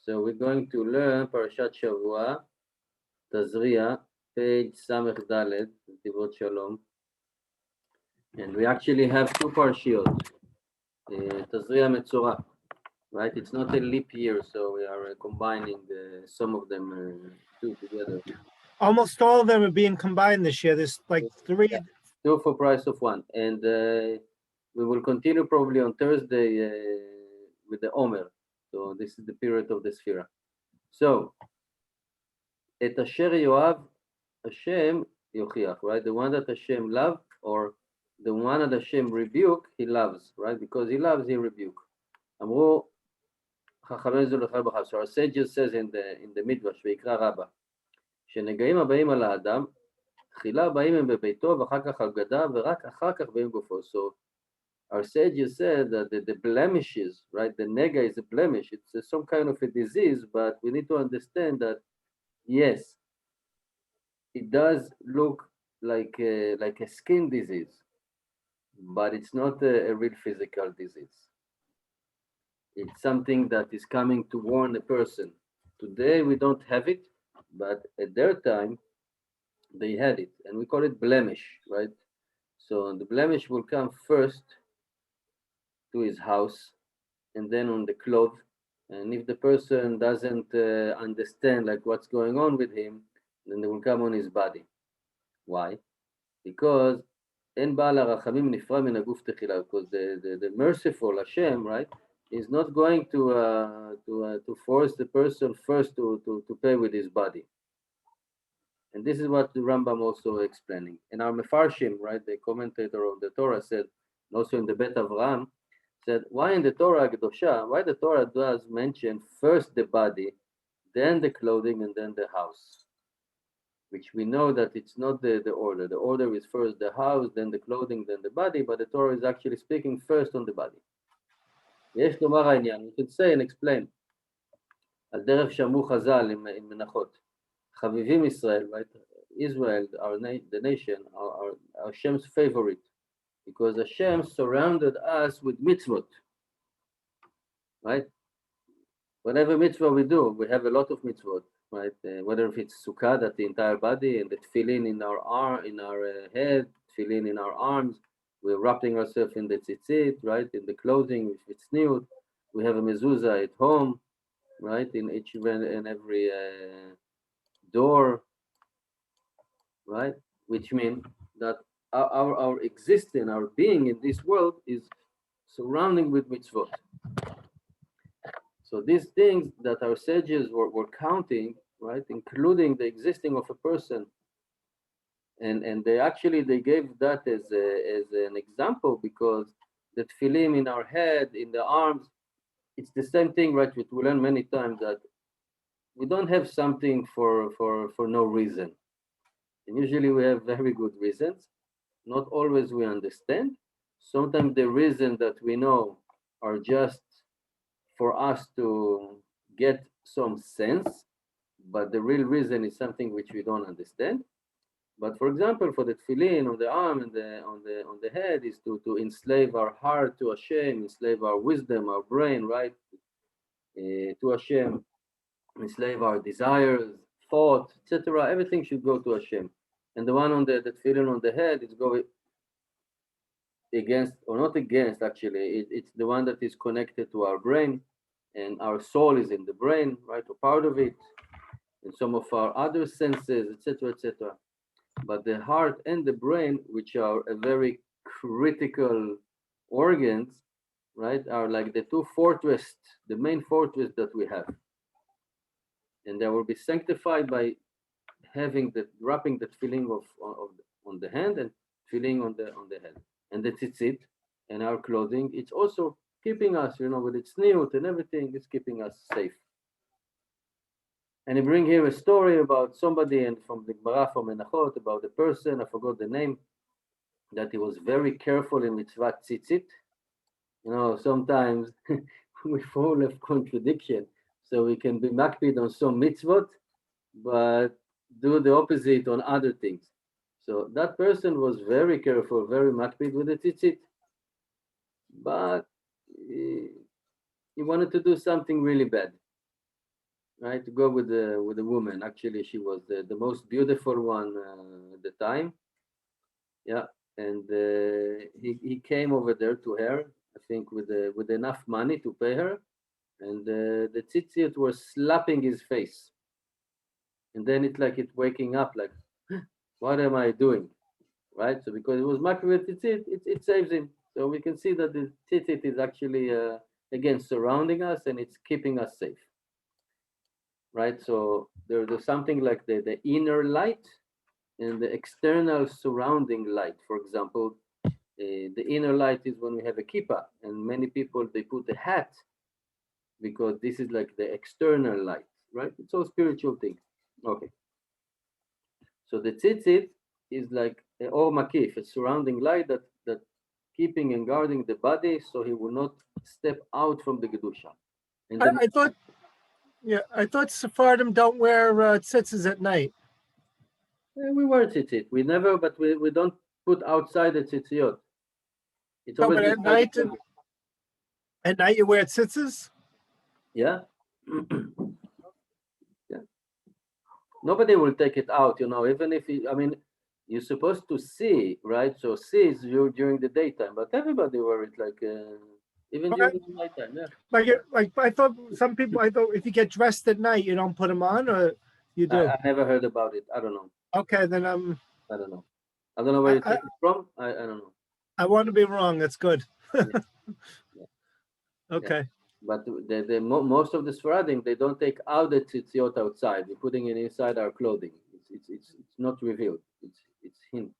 So we're going to learn Parashat Shavua, Tazria, page Samech Dalet, Netivot Shalom. And we actually have two parshiot, Tazria Metzora, right? It's not a leap year, so we are combining some of them two together. Almost all of them are being combined this year. There's like three. Yeah. Two for price of one. And we will continue probably on Thursday with the Omer. So this is the period of the Sphira. So, את אשר יאהב Hashem יוכיח, right? The one that Hashem love, or the one that Hashem rebuke, he loves, right? Because he loves, he rebuke. אמרו חכמי זו לכל בחב. So our sages says in the Midrash, ויקרא רבה, שנגעים הבאים על האדם, תחילה באים הם בביתו, ואחר כך על בגדיו, ורק אחר כך באים גופו. So our sages said that the blemishes, right? The nega is a blemish. It's some kind of a disease, but we need to understand that yes, it does look like a skin disease, but it's not a real physical disease. It's something that is coming to warn a person. Today we don't have it, but at their time they had it, and we call it blemish, right? So the blemish will come first to his house, and then on the clothes. And if the person doesn't understand like what's going on with him, then they will come on his body. Why? Because אין בעל הרחמים נפרע מן הגוף תחילה, because the merciful Hashem, right, is not going to force the person first to pay with his body. And this is what the Rambam also explaining. And our Mefarshim, right, the commentator of the Torah said, also in the Bet Avraham, said, why in the Torah Kedosha, why the Torah does mention first the body, then the clothing, and then the house? Which we know that it's not the order. The order is first the house, then the clothing, then the body, but the Torah is actually speaking first on the body. יש לומר העניין, we could say and explain, על דרך שאמרו חז"ל עם מנחות, חביבים ישראל, right? Israel, the nation, our Hashem's favorite, because Hashem surrounded us with mitzvot, right? Whatever mitzvah we do, we have a lot of mitzvot, right? Whether if it's sukkah, that the entire body, and the tefillin in our arm, in our head, tefillin in our arms, we're wrapping ourselves in the tzitzit, right? In the clothing, if it's new, we have a mezuzah at home, right? In each and every door, right? Which means that our existence, our being in this world is surrounding with mitzvot. So these things that our sages were counting, right, including the existing of a person, and they gave that as an example, because the tefillin in our head, in the arms, it's the same thing, right? We learn many times that we don't have something for no reason. And usually we have very good reasons. Not always we understand. Sometimes the reason that we know are just for us to get some sense, but the real reason is something which we don't understand. But for example, for the tefillin on the arm and on the head is to enslave our heart to Hashem, enslave our wisdom, our brain, right, to Hashem, enslave our desires, thought, etc. Everything should go to Hashem. And the one on the tefillin on the head is going against, or not against, actually, it's the one that is connected to our brain, and our soul is in the brain, right, or part of it, and some of our other senses, etc., etc. But the heart and the brain, which are a very critical organs, right, are like the two fortresses, the main fortress that we have. And they will be sanctified by having wrapping the tefillin on the hand and tefillin on the head. And the tzitzit and our clothing, it's also keeping us, with its niyut and everything, it's keeping us safe. And I bring here a story about somebody, and from the Gemara from Menachot, about the person, I forgot the name, that he was very careful in mitzvah tzitzit. Sometimes we fall of contradiction. So we can be makpid on some mitzvot, but do the opposite on other things. So that person was very careful, very makpid with the tzitzit, but he wanted to do something really bad. right? To go with the woman. Actually, she was the most beautiful one at the time. Yeah, and he came over there to her, I think, with enough money to pay her, and the tzitzit were slapping his face, and then it's like it's waking up, like, what am I doing, right? So because it was makri with tzitzit, it saves him. So we can see that the tzitzit is actually again surrounding us and it's keeping us safe, right? So there's something like the inner light and the external surrounding light. For example, the inner light is when we have a kippah, and many people they put a hat because this is like the external light, right? It's all spiritual thing. Okay, so the tzitzit is like a or makif, a surrounding light that keeping and guarding the body so he will not step out from the kedusha. And then I thought, yeah, I thought Sephardim don't wear tzitzis at night. we wear tzitzit. We never, but we don't put outside the tzitziot. It's No, always but inside the body. at night you wear tzitzis. Yeah. Yeah. Nobody will take it out, even if I mean, you're supposed to see, right? So see is during the daytime, but everybody wear it like even Okay. during the nighttime. Yeah. Like I thought I thought if you get dressed at night, you don't put them on, or you do. I never heard about it. I don't know. Okay, then I don't know. I don't know where you I, take it from. I don't know. I want to be wrong. That's good. Yeah, yeah, yeah. Okay. But most of the Sfaradim, they don't take out the tzitziot outside. We're putting it inside our clothing. It's not revealed. It's hint,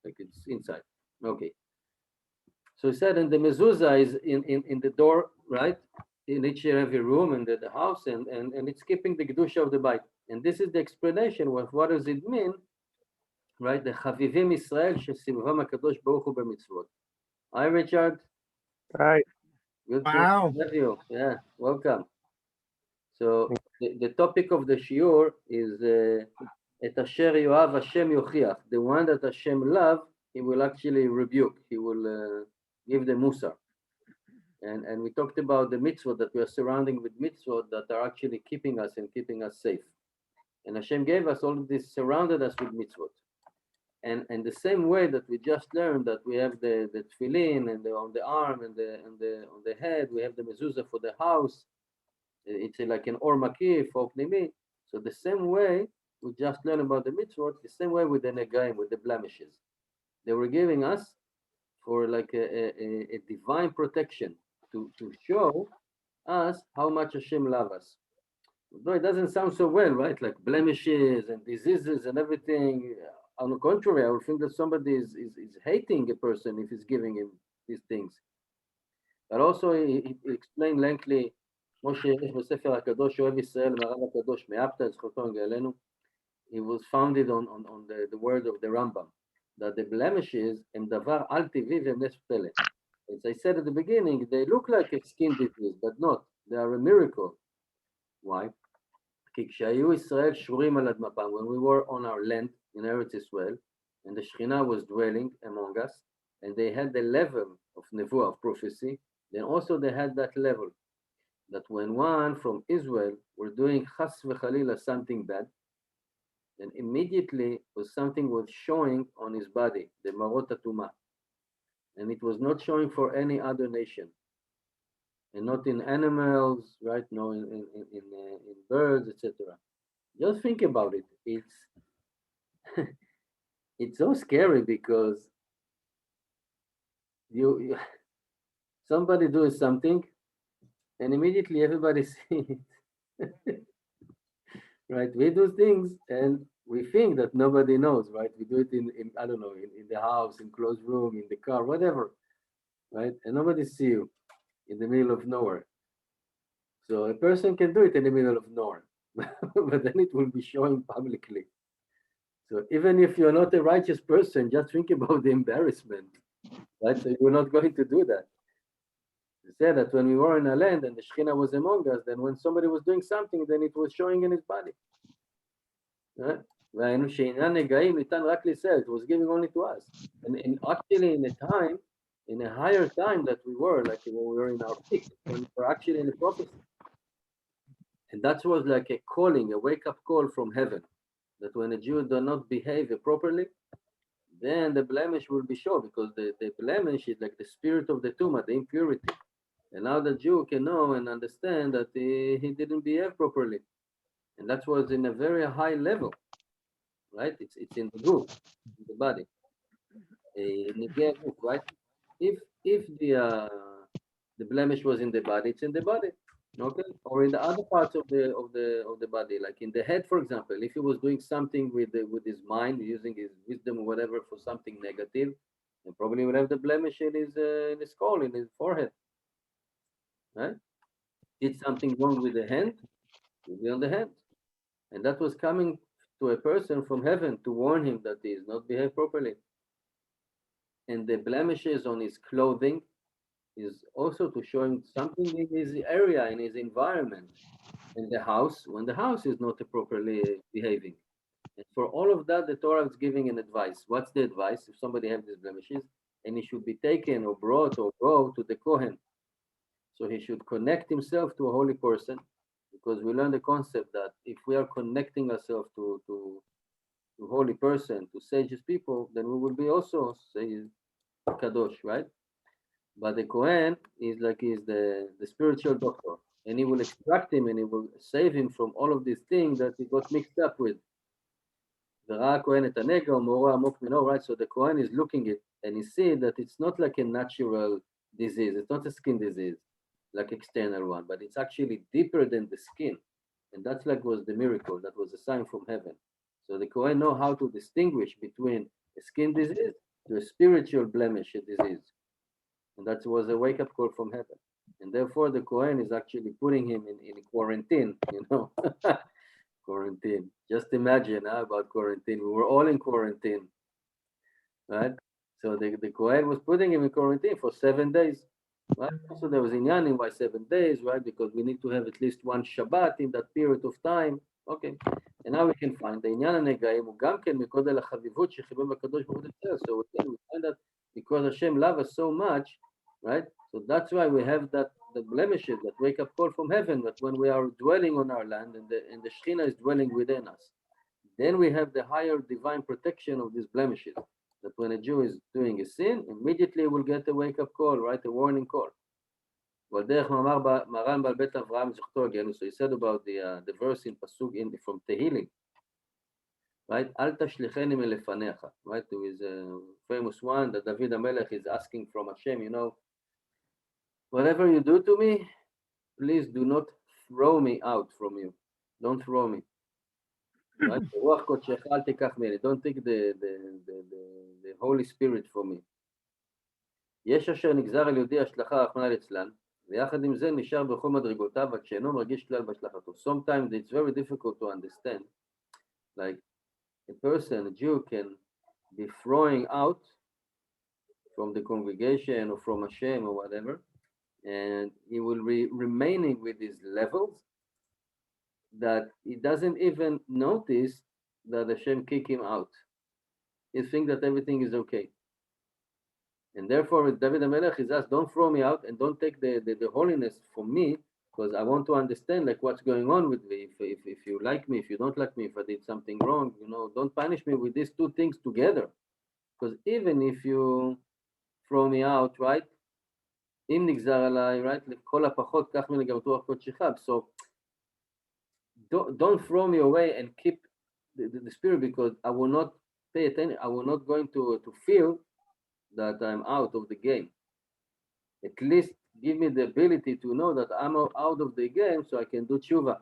like it's inside. Okay. So he said, and the mezuzah is in the door, right? In each and every room in the house, and it's keeping the kedusha of the bite. And this is the explanation of what does it mean, right? The chavivim Israel shesivvam hakadosh baruch hu b'mitzvot. Hi, Richard. Right. Good to Wow. have you. Yeah, welcome. So the topic of the shiur is et asher yoav Hashem yochiach. The one that Hashem love, He will actually rebuke. He will give the musar. And we talked about the mitzvot that we are surrounding with mitzvot that are actually keeping us and keeping us safe. And Hashem gave us all of this, surrounded us with mitzvot. And the same way that we just learned that we have the tefillin and on the arm and on the head, we have the mezuzah for the house. It's like an or makif or pnimi. So the same way we just learned about the mitzvot, the same way with the negaim, with the blemishes. They were giving us for like a divine protection to show us how much Hashem loves us. Though it doesn't sound so well, right? Like blemishes and diseases and everything. On the contrary, I would think that somebody is hating a person if he's giving him these things. But also he explained lengthily, כמו שיש בספר הקדוש אוהב ישראל מהרב הקדוש מאפתא, זכותו וגאלנו, it was founded on the word of the Rambam, that the blemishes הם דבר על טבעי והם נס פלא. As I said at the beginning, they look like a skin disease, but not. They are a miracle. Why? כי כשהיו ישראל שרורים על אדמתם, when we were on our land in Eretz Israel, and the Shekhinah was dwelling among us, and they had the level of nevuah, of prophecy, then also they had that level, that when one from Israel were doing chas v'chalila something bad, then immediately something was showing on his body, the marot hatumah, and it was not showing for any other nation, and not in animals, right? No, in birds, etc. Just think about it. It's it's so scary because you somebody does something, and immediately everybody sees it. Right? We do things and we think that nobody knows, right? We do it in I don't know, in the house, in closed room, in the car, whatever, right? And nobody see you in the middle of nowhere. So a person can do it in the middle of nowhere, but then it will be showing publicly. So even if you're not a righteous person, just think about the embarrassment, right? So you're not going to do that. He said that when we were in a land and the Shekhinah was among us, then when somebody was doing something, then it was showing in his body. Right? It was giving only to us. And actually in a higher time that we were, like when we were in our peak, when we were actually in the prophecy. And And that was like a calling, a wake-up call from heaven, that when a Jew does not behave properly, then the blemish will be shown, because the blemish is like the spirit of the tumah, the impurity. And now the Jew can know and understand that he didn't behave properly. And that was in a very high level, right? It's in the group, in the body. Nigeh guf, right? If the blemish was in the body, it's in the body. Okay, or in the other parts of the body, like in the head, for example, if he was doing something with his mind, using his wisdom or whatever for something negative, then probably will have the blemish in his skull, in his forehead, right? Did something wrong with the hand, it will be on the hand, and that was coming to a person from heaven to warn him that he is not behaved properly. And the blemishes on his clothing is also to show him something in his area, in his environment. In the house, when the house is not properly behaving. And for all of that, the Torah is giving an advice. What's the advice? If somebody has these blemishes, and he should be taken or brought or go to the Kohen. So he should connect himself to a holy person, because we learn the concept that if we are connecting ourselves to holy person, to sages people, then we will be also say kadosh, right? But the Kohen is the spiritual doctor, and he will extract him and he will save him from all of these things that he got mixed up with. Right? So the Kohen is looking at and he sees that it's not like a natural disease, it's not a skin disease, like external one, but it's actually deeper than the skin. And that's like was the miracle, that was a sign from heaven. So the Kohen know how to distinguish between a skin disease to a spiritual blemish, a disease. And that was a wake-up call from heaven. And therefore, the Kohen is actually putting him in quarantine, quarantine. Just imagine about quarantine. We were all in quarantine, right? So the Kohen was putting him in quarantine for 7 days, right? So there was inyanim by 7 days, right? Because we need to have at least one Shabbat in that period of time. Okay. And now we can find the עניין הנגעים הוא גם כן מגודל החביבות שחיבר בקדוש ברוך הוא יותר. So again, we find that because Hashem loves us so much, right? So that's why we have the blemishes, that wake up call from heaven, that when we are dwelling on our land and the Shekhinah is dwelling within us, then we have the higher divine protection of these blemishes. That when a Jew is doing a sin, immediately will get a wake up call, right? A warning call. Well, Maran Bal Bet Avraham Zechtor again. So he said about the verse in Pasuk from Tehillim, right? Al tashlicheni melefanecha, right? There is a famous one that David HaMelech is asking from Hashem, whatever you do to me, please do not throw me out from you. Don't throw me. Right? Don't take the Holy Spirit from me. יש אשר נגזר על יהודי השלכה רחמנא ליצלן, ויחד עם זה נשאר בכל מדרגותיו עד שאינו מרגיש כלל בהשלכתו. Sometimes it's very difficult to understand. Like a person, a Jew, can be throwing out from the congregation or from Hashem or whatever, and he will be remaining with these levels that he doesn't even notice that Hashem kick him out. He thinks that everything is okay. And therefore, David HaMelech is asked, don't throw me out and don't take the holiness from me, because I want to understand like what's going on with me. If you like me, if you don't like me, if I did something wrong, don't punish me with these two things together. Because even if you throw me out, right? אם נגזר עליי, right? לכל הפחות כך ממני גם רוח קודשך. So don't throw me away and keep the spirit, because I will not pay attention. I will not going to feel that I'm out of the game. At least give me the ability to know that I'm out of the game, so I can do tshuva.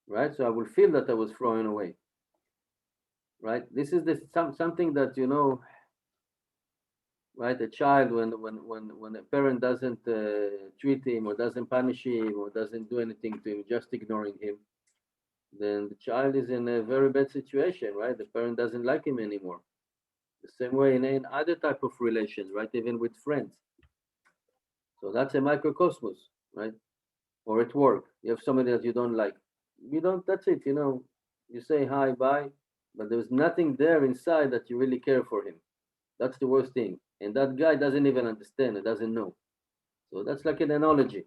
Right? So I will feel that I was thrown away. Right? This is something that right? A child, when a parent doesn't treat him or doesn't punish him or doesn't do anything to him, just ignoring him, then the child is in a very bad situation, right? The parent doesn't like him anymore. The same way in other type of relations, right? Even with friends. So that's a microcosmos, right? Or at work, you have somebody that you don't like. That's it, you say hi, bye, but there's nothing there inside that you really care for him. That's the worst thing. And that guy doesn't even understand, it doesn't know. So that's like an analogy.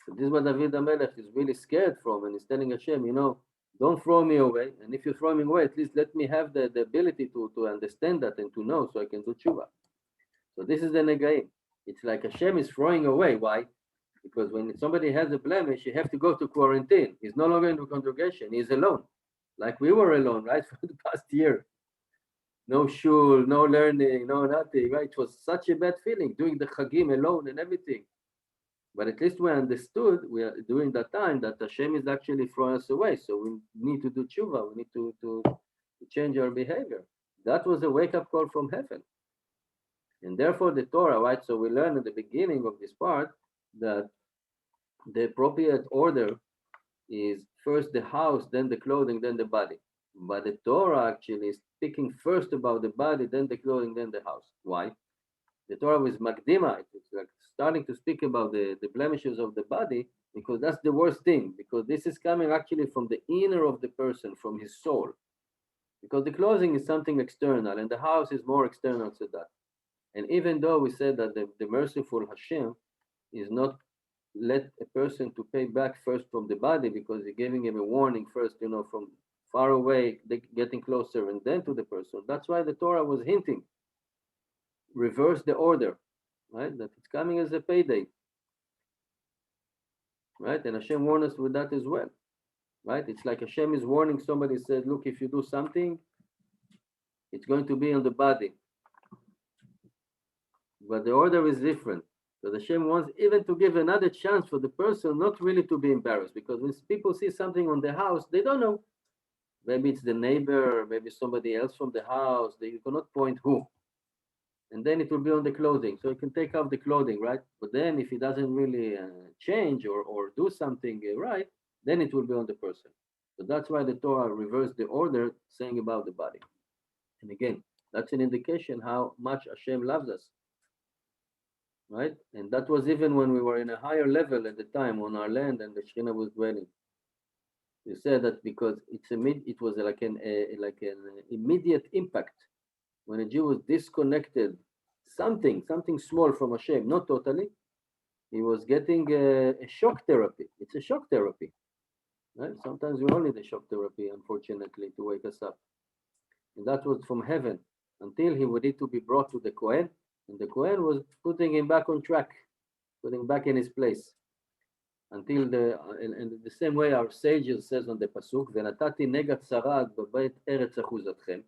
So this is what David HaMelech is really scared from, and he's telling Hashem, don't throw me away. And if you throw me away, at least let me have the ability to understand that and to know so I can do tshuva. So this is the negaim. It's like Hashem is throwing away. Why? Because when somebody has a blemish, you have to go to quarantine. He's no longer in the congregation. He's alone. Like we were alone, right? For the past year. No shul, no learning, no nothing, right? It was such a bad feeling doing the chagim alone and everything. But at least we understood during that time that Hashem is actually throwing us away. So we need to do tshuva. We need to change our behavior. That was a wake-up call from heaven. And therefore the Torah, right? So we learn at the beginning of this part that the appropriate order is first the house, then the clothing, then the body. But the Torah actually is speaking first about the body, then the clothing, then the house. Why? The Torah was makdima. It's like starting to speak about the blemishes of the body, because that's the worst thing, because this is coming actually from the inner of the person, from his soul. Because the clothing is something external, and the house is more external to that. And even though we said that the merciful Hashem is not let a person to pay back first from the body, because he's giving him a warning first, from far away, getting closer, and then to the person. That's why the Torah was hinting, reverse the order, right? That it's coming as a payday, right? And Hashem warned us with that as well, right? It's like Hashem is warning somebody, said, look, if you do something, it's going to be on the body. But the order is different. So Hashem wants even to give another chance for the person not really to be embarrassed, because when people see something on the house, they don't know. Maybe it's the neighbor, maybe somebody else from the house. You cannot point who. And then it will be on the clothing. So you can take off the clothing, right? But then if it doesn't really change or do something right, then it will be on the person. So that's why the Torah reversed the order, saying about the body. And again, that's an indication how much Hashem loves us. Right? And that was even when we were in a higher level at the time on our land and the Shekhinah was dwelling. You said that because it was like an immediate impact. When a Jew was disconnected, something small from Hashem, not totally, he was getting a shock therapy. It's a shock therapy. Right? Sometimes we all need a shock therapy, unfortunately, to wake us up. And that was from heaven, until he would need to be brought to the Kohen. And the Kohen was putting him back on track, putting him back in his place. Until and the same way our sages says on the pasuk, "Venatati negat tzarat b'beit eretz achuzatchem,"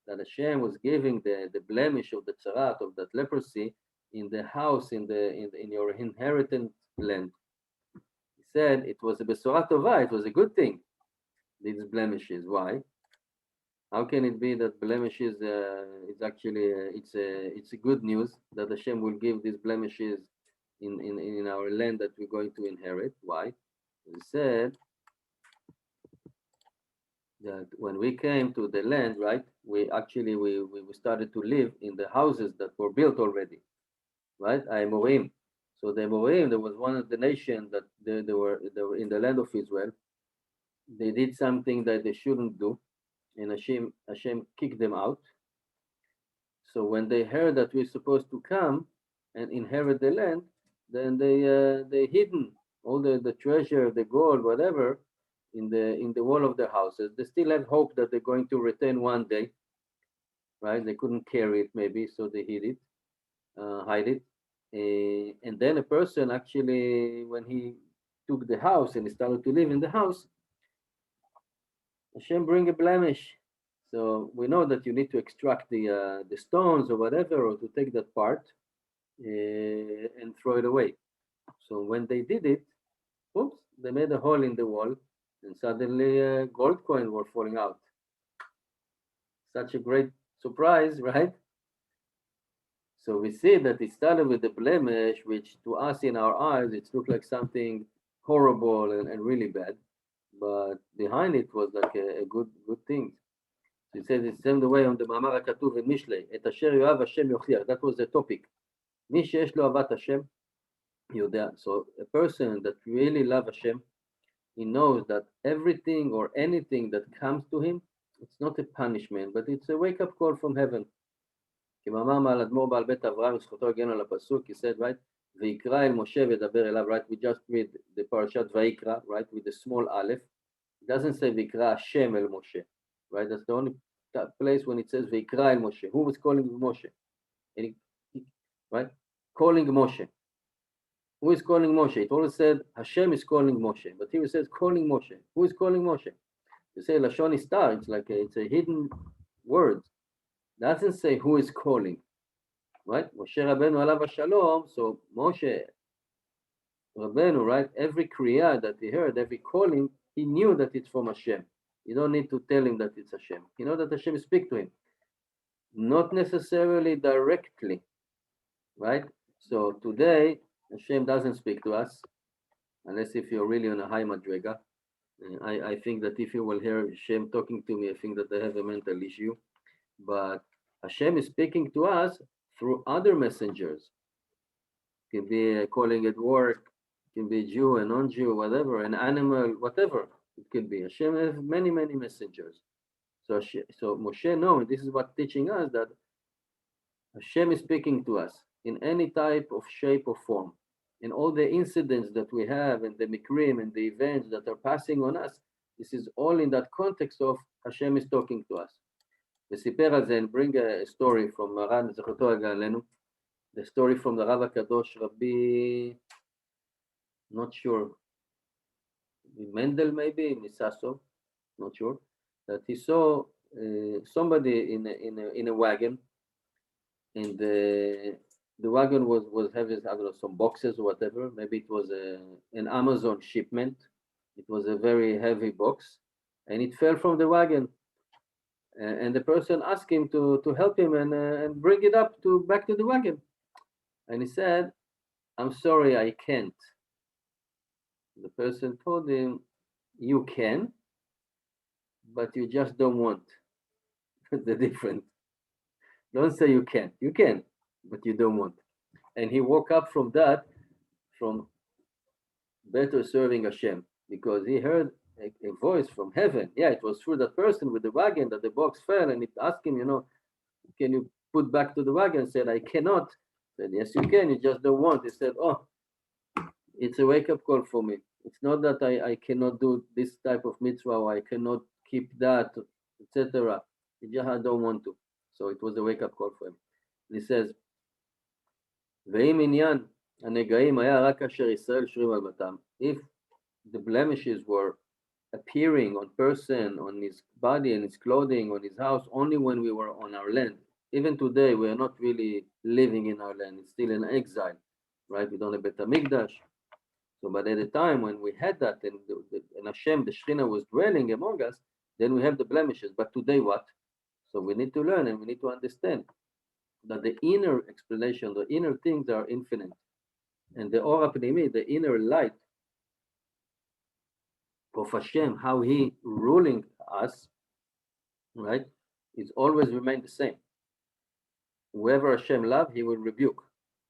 that Hashem was giving the blemish of the tzarat, of that leprosy, in the house, in your inheritance land. He said it was a besora tova, it was a good thing. These blemishes, why? How can it be that blemishes is actually it's a good news that Hashem will give these blemishes in our land that we're going to inherit? Why? He said that when we came to the land, right, we started to live in the houses that were built already, right? Amorim. So the Amorim, there was one of the nation that they were in the land of Israel. They did something that they shouldn't do, and Hashem kicked them out. So when they heard that we're supposed to come and inherit the land, then they hidden all the treasure, the gold, whatever, in the wall of their houses. They still have hope that they're going to return one day, right? They couldn't carry it maybe, so they hid it, hide it. And then a person actually, when he took the house and he started to live in the house, Hashem bring a blemish. So we know that you need to extract the stones or whatever, or to take that part and throw it away. So when they did it, oops, they made a hole in the wall, and suddenly gold coins were falling out. Such a great surprise, right? So we see that it started with the blemish, which to us in our eyes, it looked like something horrible and really bad. But behind it was like a good thing. So it says it's the way on the Ma'amar HaKatuv in Mishlei, Et asher yoav Hashem yochiach. That was the topic. Mi sheyesh lo avat Hashem yodea. So a person that really loves Hashem, he knows that everything or anything that comes to him, it's not a punishment, but it's a wake-up call from heaven. He said, right, ויקרא אל משה ודבר אליו, right? We just read the Parashat Vaikra, right? With the small aleph. It doesn't say ויקרא Hashem el Moshe, right? That's the only place when it says ויקרא el Moshe. Who was calling Moshe? Right? Calling Moshe. Who is calling Moshe? It always said Hashem is calling Moshe, but here it says calling Moshe. Who is calling Moshe? You say Lashon Istar, it's like it's a hidden word. Doesn't say who is calling, right? Moshe Rabbeinu alav shalom. So Moshe Rabbeinu, right? Every kriya that he heard, every calling, he knew that it's from Hashem. You don't need to tell him that it's Hashem. You know that Hashem speak to him, not necessarily directly, right? So today Hashem doesn't speak to us, unless if you're really on a high madrega. I think that if you will hear Hashem talking to me, I think that I have a mental issue. But Hashem is speaking to us through other messengers. It can be a calling at work, it can be a Jew, a non-Jew, whatever, an animal, whatever it could be. Hashem has many, many messengers. So Moshe knows, this is what teaching us, that Hashem is speaking to us in any type of shape or form. In all the incidents that we have and the mikrim and the events that are passing on us, this is all in that context of Hashem is talking to us. וסיפר על זה, and bring a story from מרן זכותו הגאלנו, the story from the Rav HaKadosh, Rabbi, not sure, Mendel maybe, Misaso, not sure, that he saw somebody in a wagon, and the wagon was having, I don't know, some boxes or whatever. Maybe it was an Amazon shipment. It was a very heavy box, and it fell from the wagon. And the person asked him to help him and bring it up back to the wagon. And he said, "I'm sorry, I can't." The person told him, "You can, but you just don't want." The difference. Don't say you can't. You can, but you don't want. And he woke up from that, from better serving Hashem, because he heard a voice from heaven. Yeah, it was through that person with the wagon that the box fell, and it asked him, can you put back to the wagon? Said, I cannot. Said, yes, you can, you just don't want. He said, oh, it's a wake-up call for me. It's not that I cannot do this type of mitzvah, or I cannot keep that, etc. I don't want to. So it was a wake-up call for him. And he says, ואם עניין הנגעים היה רק אשר ישראל שרים על בתם. If the blemishes were appearing on person, on his body and his clothing, on his house, only when we were on our land. Even today, we are not really living in our land. It's still in exile, right? We don't have Bet HaMikdash. So, but at the time when we had that, and Hashem, the Shekhinah, was dwelling among us, then we have the blemishes. But today, what? So we need to learn and we need to understand that the inner explanation, the inner things are infinite. And the Or HaPnimi, the inner light of Hashem, how he ruling us, right, is always remain the same. Whoever Hashem love, he will rebuke.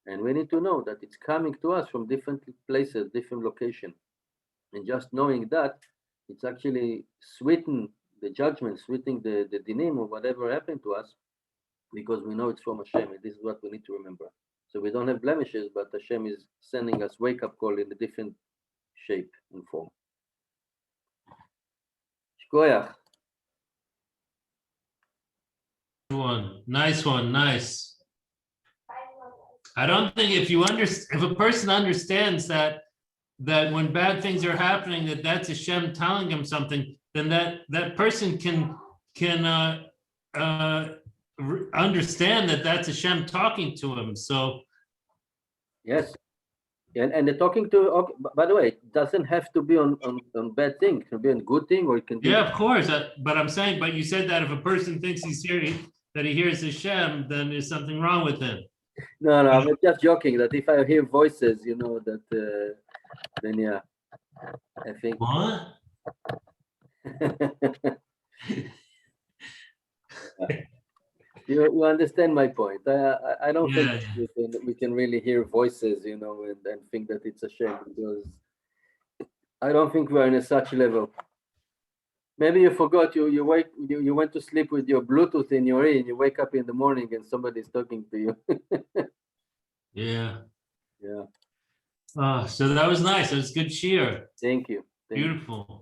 And we need to know that it's coming to us from different places, different locations. And just knowing that, it's actually sweeten the judgment, sweetening the dinim or whatever happened to us, because we know it's from Hashem, and this is what we need to remember. So we don't have blemishes, but Hashem is sending us wake-up call in a different shape and form. Shkoyach. Nice one, nice. I don't think if a person understands that when bad things are happening, that's Hashem telling him something, then that person can understand that that's Hashem talking to him. So yes, and the talking to. Okay, by the way, it doesn't have to be on bad thing. It can be on good thing, or it can be. Yeah, of course. But I'm saying, but you said that if a person thinks he's hearing that he hears Hashem, then there's something wrong with him. No, I'm just joking. That if I hear voices, that then yeah, I think. What? You understand my point. I don't think we can really hear voices, and think that it's a shame, because I don't think we're in such level. Maybe you forgot, you went to sleep with your Bluetooth in your ear, and you wake up in the morning and somebody's talking to you. Yeah. Yeah. So that was nice. It was good cheer. Thank you. Thank you. Beautiful.